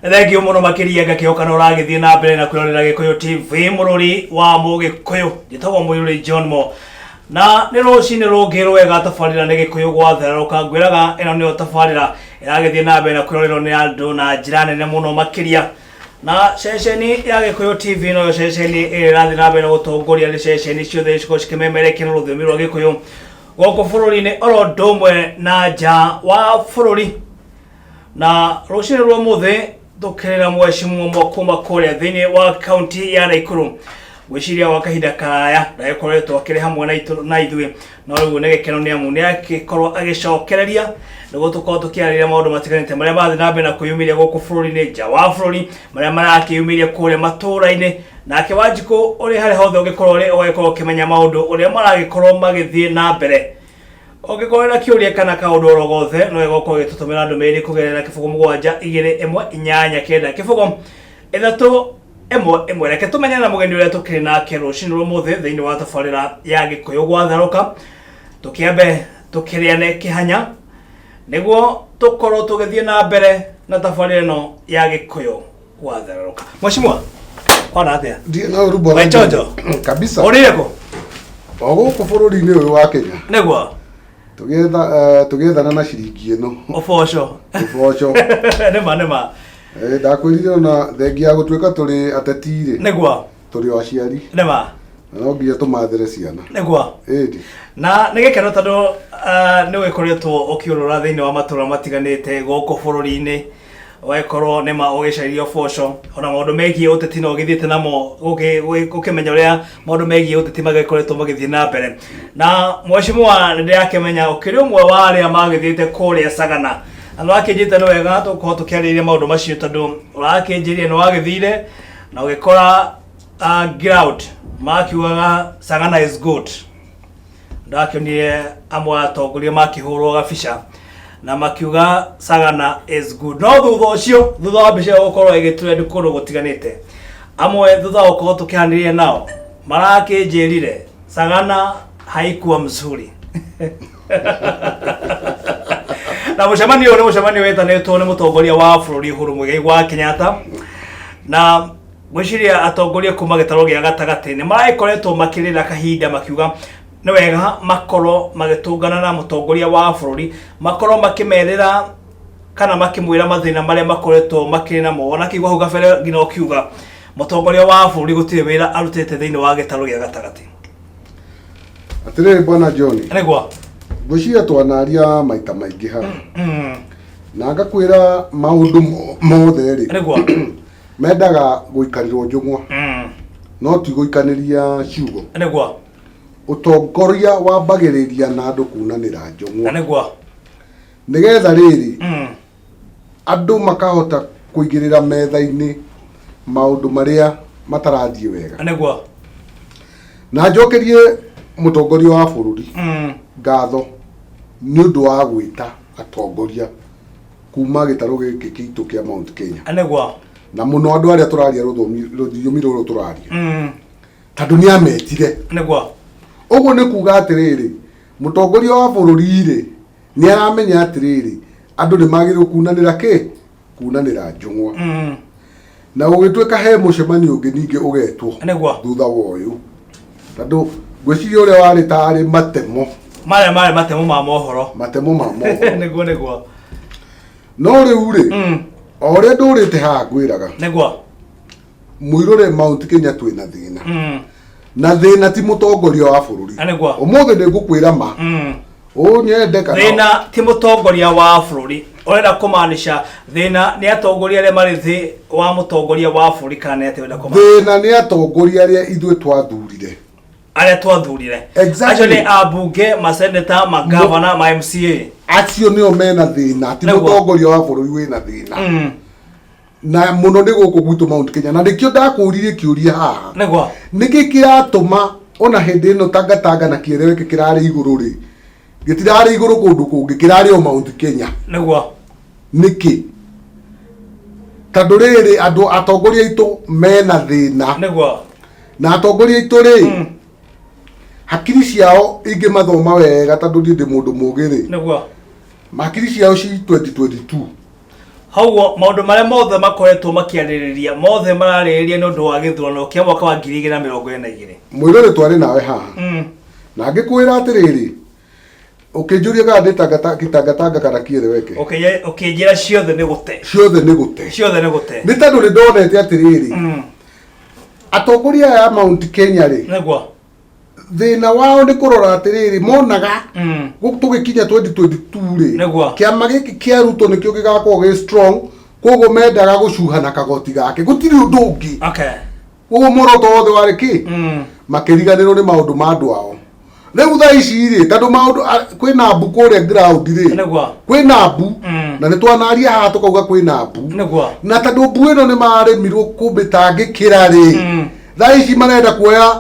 Thengio muno makiria ngakioka no ragithie na mbere na kwirorera Gikuyu TV mururi wa Mugikuyu njitagwo Muyuri John Mo na ni rucini rungi rwega tabarira ni Gikuyu gwatheraruka ngwiraga ino ni tabarira iragithie na mbere na kwirorerwo ni andu na njira nene muno makiria na ceceni ya Gikuyu TV no ceceni irathi na mbere gutongoria ni ceceni ciothe ciko cikimemerekia na ruthiomi rwa Gikuyu goko bururi-ini oro ndomwe na nja wa bururi na rucini rwa muthi tukerera mweshimu mwakuma kuria thini wa county ya Nakuru gwiciria wa kahinda karaya na ikoretwo akiri hamwe na ithui no riu ne gekeno ni amu ni akikorwo agicokereria nigo tukorwo tukiarĩrĩria maundu matiganĩte maria mathi na mbere na kuyumiria guku bururi-ini nja wa bururi maria marakiyumiria kuria matura-ini nake Wanjiku uri hari hothe ugikorwo uri ugikorwo ukimenya maundu uria maragikorwo magithie na mbere ogikorera kiuria kana kaundu orogothe no egoko gitutumira ndumiri kugerera kifugo 7-1-8-9 kifugo 3-1-1 reke tumenya na mugendi uria tukiri nake rucini rumuthi thiini wa tabarira ya Gikuyu gwatharuka tukiambe tukiriane kihanya niguo tukorwo tugithie na mbere na tabarira no ya Gikuyu gwatharuka. Mheshimiwa ona atia ndiye na rubo kabisa oreko oguku bururi-ini uyu wa Kenya niguo tugethana na ciringi ino oboco nema ndakwirire ona thengia ya gutwika turi atetire niguo turi aciari nema no nginya tumathere ciana niguo indi na nigekeno tondu ni wikoretwo ukiurura thiini wa matura matiganite goko bururi-ini wakorwo nema ugicaririo boco ona maundu megie uteti no githiete namo gukimenya uria maundu megie uteti magikoretwo magithie na mbere na Mheshimiwa ndirakimenya ukiri umwe wa aria magithiete kuria Sagana ano akinjite no wega tukorwo tukiarĩrĩria maundu macio tondu urakinjirie no wagithire na ugikora ground makiugaga Sagana is good ndakionire amwe atongoria makihurwo gabica na makiuga Sagana is good no thutha wa mbica gukorwo igitrend kundu gutiganite amwe thutha gukorwo tukihaniriria nao marakinjirire Sagana haikuwa mzuri na mucemanio ni mucemanio wetanĩtwo nĩ mũtongoria wa bũrũri Uhuru Muigai wa Kenyatta na gwiciria atongoria kuma gĩtarũ gĩa gatagatĩ-inĩ maragĩkoretwo makĩrĩra kahinda makiuga nĩ wega makorwo magĩtũngana na mũtongoria wa bũrũri makorwo makĩmerĩra kana makĩmwĩra mathĩna marĩa makoretwo makĩrĩ namo ona kĩigua hau gabere nginya ũkiuga mũtongoria wa bũrũri gũtirĩ wĩra arutĩte thĩinĩ wa gĩtarũ gĩa gatagatĩ. Atĩrĩrĩ bwana John nĩguo gwiciria twanaria maita maingĩ ha na ngakwĩra maũndũ mothe rĩ nĩguo mendaga gũikarirwo njũng'wa no ti gũikanĩria ciugo nĩguo utongoria wambagĩrĩria na andũ kunanĩra njũng'wa nĩguo nĩgetha rĩrĩ andũ makahota kũigĩrĩra metha-inĩ maũndũ marĩa matarathiĩ wega nĩguo na njokerie mũtongoria wa bũrũri ngatho nĩ ũndũ wa gwĩta atongoria kuma gĩtarũ gĩkĩ gitũ kĩa Mount Kenya nĩguo na mũno andũ arĩa tũraria rũthiomi rũrũ tũraria tondũ nĩ ametire nĩguo ũguo nĩ kuga atĩrĩrĩ mũtongoria wa bũrũri rĩ nĩ aramenya atĩrĩrĩ andũ nĩ magĩrĩirwo kunanĩra njũng'wa na ũgĩtuĩka he mũcemanio ũngĩ ningĩ ũgetwo thutha wa ũyũ tondũ gwĩciria ũrĩa warĩ tarĩ matemo ma mohoro nĩguo no rĩu rĩ o ũrĩa ndũrĩte haha ngwĩraga nĩguo mũirũre Mount Kenya twĩna thĩna na thĩna ti mũtongoria wa bũrũri ũmũthĩ nĩ ngũkwĩra ma ũnyende kana thĩna ti mũtongoria wa bũrũri urenda kũmaanisha thĩna nĩ atongoria arĩa marĩ thĩ wa mũtongoria wa bũrũri kana nĩ atĩ wenda kũmaanisha thĩna nĩ atongoria arĩa ithuĩ twathurire acio nĩ ambunge maseneta magavana ma MCA acio nĩo mena thĩna ti mũtongoria wa bũrũri wĩna thĩna na mũno nĩ gũkũ gwitũ Mount Kenya na nĩkĩo ndakũririe kĩũria haha nĩkĩ kĩratũma ona hĩndĩ ĩno tangatanga na kĩerewe kĩrarĩ igũrũ rĩ gĩtirarĩ igũrũ kũndũ kũngĩ kĩrarĩ o Mount Kenya nĩkĩ tondũ rĩrĩ andũ atongoria aitũ mena thĩna na atongoria aitũ rĩ hakiri ciao ingĩ mathoma wega tondũ ndĩ mũndũ mũgĩ rĩ hakiri ciao ci 2022 hauo maundu maria mothe makoretwo makiaririria mothe maraririria ni undu wa githurano kia mwaka wa 2022 mwirore twari nawe haha na ngikwira atiriri ukinjuria kana nditangatanga kana kiere weke ukinjira ciothe ni gute ni tondu ni ndonete atiriri atongoria ya Mount Kenya ri negwa thina wao ni kurora atiriri monaga tugikinya 2022 ri kiama giki kia Ruto nikio gigakorwo gi strong kogo mendaga gucuhana kagoti gake gutiri undu ungi kogo moroto wothe wari ki makiriganirwo ni maundu ma andu ao riu thaa ici ri tondu maundu kwina mbu kuria ground ri kwina mbu na ni twanaria haha tukauga kwina mbu na tondu mbu ino ni marimirwo kumbitangikira ri thaa ici marenda kuoya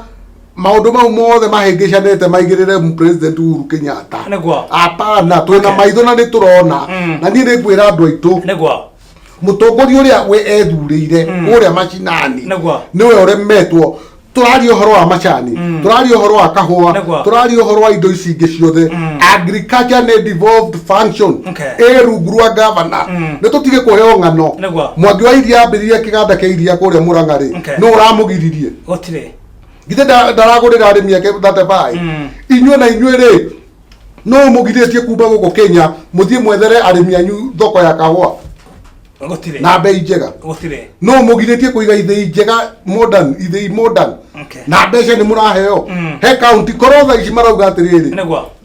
maundu mau mothe mahingicanete maigirire president Uhuru Kenyatta apana twina maitho na ni turona na ni ngwira andu aitu mutongoria uria we ethurire uria macinani niwe uremetwo turari uhoro wa macani turari uhoro wa kahua turari uhoro wa indo ici ingi ciothe agriculture ne devolved function erugurwa governor ne tutige kuheo ngano mwangi wa iria ambiriria kiganda kia iria kuria Murang'ari no uramugiririe gotire githe ndaragurira arimi ake 35 inywe na inywe ri no mugiritie kumba guko Kenya muthie mwethere arimi anyu thoko ya kahua gotire na bei njega gotire no mugiritie kuiga ithei njega modern na mbeca ni muraheo he county korotha ici marauga atiriri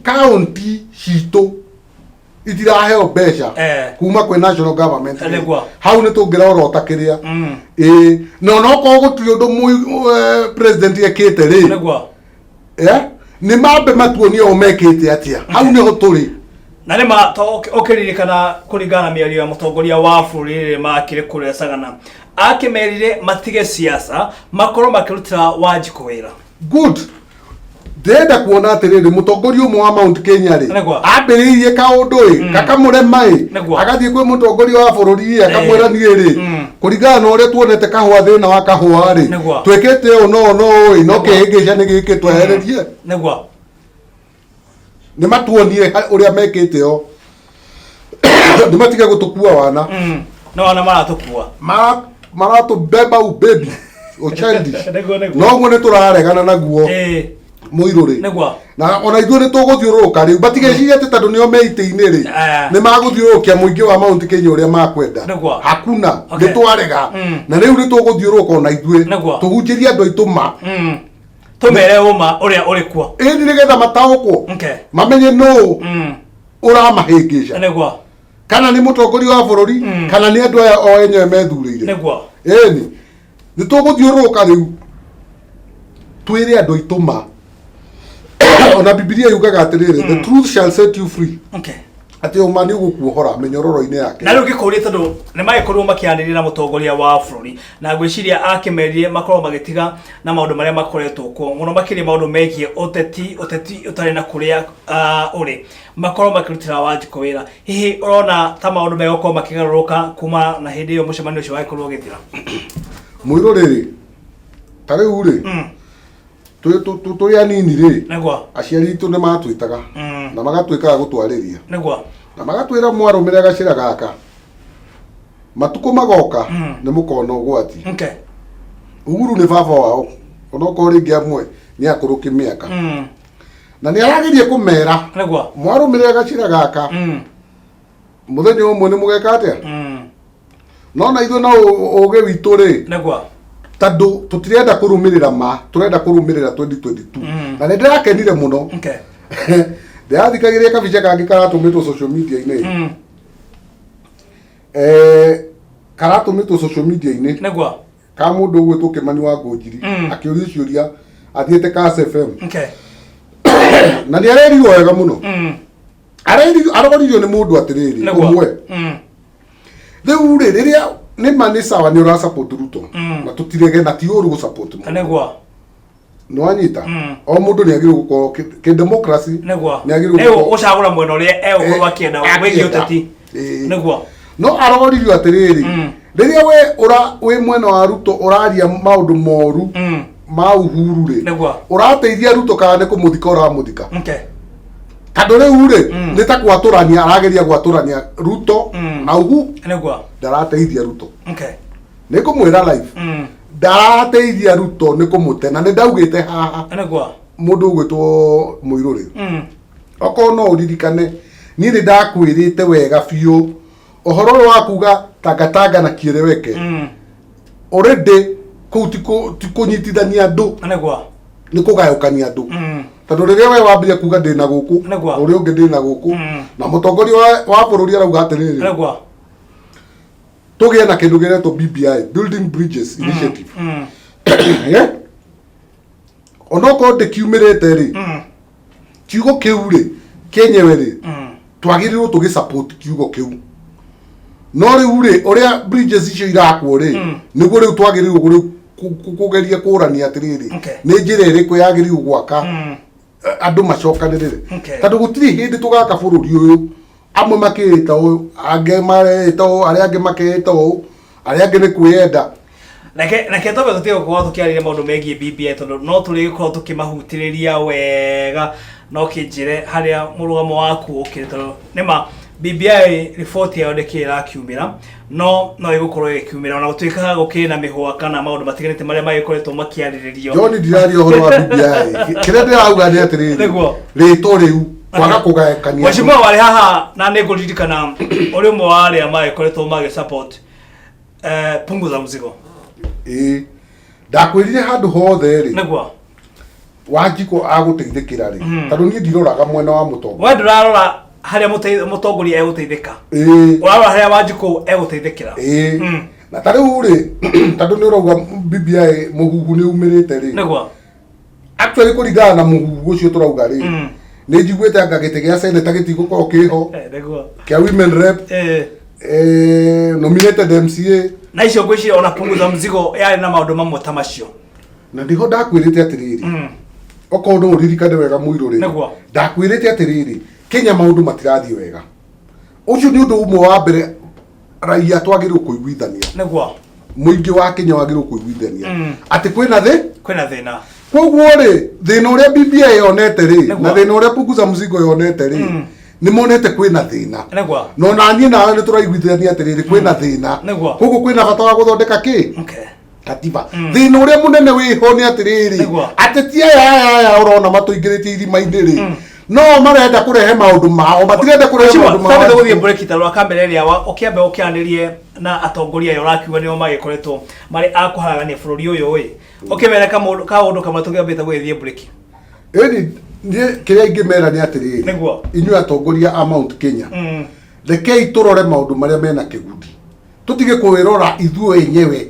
county citu itiraheo mbeca kuma kwe national government hau ni tungira orota kiria no ko gutiri undu president ekite ri ni mambe matuonie o mekite atia hau ni ho turi na ni ma okiririkana kuringana miario ya mutongoria wa bururi makire kuria Sagana akimerire matige siasa makoro makirutira Wanjiku wira good ndenda kuona atiriri mutongoria umwe wa Mount Kenya ri ambiririe kaundu kakamurema agathie kwi mutongoria wa bururi akamwira nie ri kuringana na uria tuonete kahua thina wa kahua ri twikite no kihingica ni giki twehererie ni matuonie uria mekite o ni matige gutukua wana no wana maratukua maratubeba baby o childish no ngone turaregana naguo muiruri na ona ithuĩ nĩ tũgũthiũrũrũka rĩu batigeciria atĩ tondũ nĩo meitĩ-inĩ rĩ nĩ magũthiũrũrũkia mũingĩ wa Mount Kenya ũrĩa makwenda hakuna nĩ twarega na rĩu nĩ tũgũthiũrũrũka ona ithuĩ tũhunjĩrie andũ aitũ ma tumere uma ũrĩa ũrĩ kuo ĩni nĩgetha mataũkwo mamenye nũ ũramahĩngĩca kana nĩ mũtongoria wa bũrũri kana nĩ andũ aya o enyewe methurĩire ĩni nĩ tũgũthiũrũrũka rĩu twĩre andũ aitũ ma ona Biblia yugaga atiriri the truth shall set you free ati umani gukuohora menyororo-ini yake na rugi kuri tondu ni magikorwo makianirira mutongoria wa bururi na gwiciria akimerire makorwo magitiga na maundu maria makoretwo ko muno makiri maundu megie uteti utari na kuria uri makorwo makirutira Wanjiku wira hihi urona ta maundu megoko makigaruruka kuma na hindi iyo mucemanio ucio wakorwo githira muiroriri tare uri turi anini ri aciari itu ni matwitaga na magatwikaga gutwariria na magatwira mwarumire gacira gaka matuko magoka ni mukona ugwati Uhuru ni baba wao onoko ringi amwe ni akuruki miaka na ni aragirie kumera mwarumire gacira gaka muthenya umwe ni mugeka atia no na ithu no uge witu ri tadu tutirenda kurumirira turenda kurumirira 2022 na ndirakenire muno ndathikagiria kabica kangi karatumitwo social media-ini karatumitwo social media-ini ka mundu gwitwo Kimani wa Ngunjiri akiuria ciuria athiete Kass FM na ni arerirwo wega muno arogoririo ni mundu atiriri umwe riu riria ni mani sawa ni ura support Ruto na tutirege na tiuru gu support negwa no anyita o mundu ni agiru guko ke democracy ni agiru guko ucagura mwena uria ukorwo akienda wegi uteti negwa no arogoririo atiriri riria we mwena wa Ruto uraria maundu moru ma Uhuru ri urateithia Ruto kana ni kumuthika uramuthika Tandå rä u rä nä ta gwatårania arageria gwatårania Ruto na Ugu ndarateithia Ruto nä ngå mwä ra live ndarateithia Ruto nä kå må te na nä ndaugä te haha må ndå å gwä two må irå rä okorwo no å ririkane niä nä ndakwä rä te wega biå ohoro å wa kuga tangatanga na Kieleweke already kå u ti kå nyitithania andå nä kå gayåkania andå tondå rä rä a we wambire kuga ndä na gå kå å rä å ngä ndä na gå kå na må tongoria wa bå rå ri arauga atä rä rä tå gä e na kä ndå gä retwo BBI Building Bridges Initiative onokorwo ndä kiumä rä te rä kiugo kä u rä kenyewe rä twagä rä irwo tå gä support kiugo kä u no rä u rä å rä a bridges icio irakwo rä nä guo rä u twagä rä irwo kå geria kå rania atä rä rä nä njä ra ä rä kå yagä rä irwo gwaka andå macokanä rä rä tondå gå tirä hä ndä tå gaka bå rå ri å yå amwe makä ta å angä marä ta å arä angä makä ta å arä angä nä kwä enda reke tobe tå tigå korwo tå kä arä maå ndå megiä BBI tondå no tå rä korwo tå kä mahutä rä ria wega no kä njä re harä a må rå gamo waku å kä rä tondå nä ma BBI report yayo ndä kä rakiumä ra no ä gå korwo ä kiumä ra ona gå tuä kaga gå kä na mä hwa kana maå ndå matiganä te marä a magä koretwo makä arä rä rio John ndiraria å horo wa BBI kä rä a ndä rauga nä atä rä rä rä two rä u kwaga kå gayekania wacimwe warä haha na nä ngå ririkana å rä å mwe wa arä a magä koretwo magä support punguza mzigo ndakwä rire handå hothe rä Wanjikå agå teithä kä ra rä tondå niä ndiroraga mwena wa må tongo we ndå rarora harä a må tongoria egå teithä ka å rarora harä a Wanjikå egå teithä kä ra na ta rä u rä tondå nä å rauga BBI må huhu nä umä rä te rä actually kå ringana na må huhu å cio tå rauga rä nä njiguä te anga gä tä gä a seneta gä tigå korwo kä ho kä a women rep nominated MCA na icio ngwiciria ona punguza mzigo yarĩ na maũndũ mamwe ta macio na ndiho ndakwĩrĩte atĩrĩrĩ okorwo no ũririkane wega mũirũ rĩ ndakwĩrĩte atĩrĩrĩ Kenya maũndũ matirathiĩ wega ũcio nĩ ũndũ ũmwe wa mbere raia twagĩrĩirwo kũiguithania mũingĩ wa Kenya wagĩrĩirwo kũiguithania atĩ kwĩna thĩna koguo rĩ thĩna ũrĩa BBI yonete rĩ na thĩna ũrĩa punguza mzigo yonete rĩ nä monete kwĩna thĩna no na niĩ nawe nĩ tũraiguithania atĩrĩrĩ kwĩna thĩna koguo kwĩna bata wa gũthondeka kĩ katiba thĩna ũrĩa mũnene wĩho nĩ atĩrĩrĩ ateti aya ũrona matũingĩrĩtie irima-inĩ rĩ no marenda kũrehe maũndũ mao matirenda kũrehe maũndũ mao tondũ gũthiĩ break ta rwa kamera ĩrĩa ũkĩambe ũkĩanĩrie na atongoria aya ũrakiuga nĩo magĩkoretwo marĩ a kũharagania bũrũri ũyũ ĩ ũkĩmere kaũndũ kamwe tũkĩambĩte gũgĩthiĩ break ĩni kĩrĩa ingĩmera nĩ atĩrĩrĩ inyuĩ atongoria a Mount Kenya rekei tũrore maũndũ marĩa mena kĩguni tũtige kwĩrora ithuĩ enyewe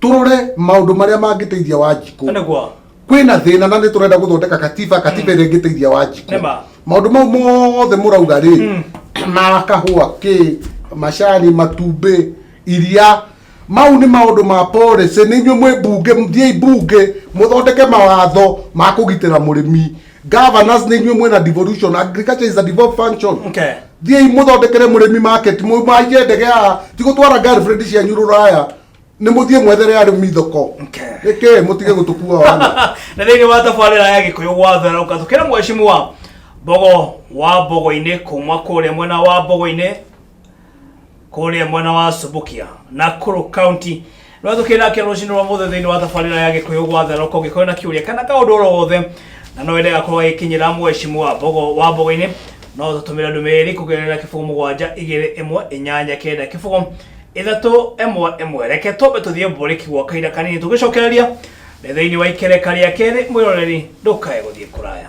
tũrore maũndũ marĩa mangĩteithia Wanjikũ kwĩna thĩna na nĩ tũrenda gũthondeka katiba ĩrĩa ĩngĩteithia Wanjikũ maũndũ mau mothe mũrauga rĩ ma kahũa kĩ macani matumbĩ iria mau nĩ maũndũ ma policy nĩ inyuĩ mwĩ mbunge thiĩi mbunge mũthondeke mawatho ma kũgitĩra mũrĩmi governors nĩ inyuĩ mwĩna devolution agriculture is a devolved function thiĩi mũthondekere mũrĩmi market mũmaige ndege haha ti gũtwara girlfriend cianyu rũraya nĩ mũthiĩ mwethere arĩmi thoko nĩkĩ mũtige gũtũkua wana na thĩinĩ wa tabarĩra ya Gĩkũyũ gwatherũka tũkĩra mheshimiwa Mbogo wa Mbogo-inĩ kuma kũrĩa mwena wa Mbogo-inĩ kũrĩa mwena wa Subukia Nakuru County no tũkĩra kĩrwo rũcinĩ rwa mũthenya thĩinĩ wa tabarĩra ya Gĩkũyũ gwatherũka ũngĩkorwo na kĩũria kana kaũndũ o wothe na no wende gakorwo gĩkinyĩra mheshimiwa Mbogo wa Mbogo-inĩ no tũtũmĩra ndũmĩrĩri kũgerera kĩbũgũ 721 kĩbũgũ 311 reke tobe tũthiĩ break gwa kahinda kanini tũgĩcokereria thĩinĩ wa ikereka rĩa kerĩ mwĩroreri ndũkae gũthiĩ kũraya.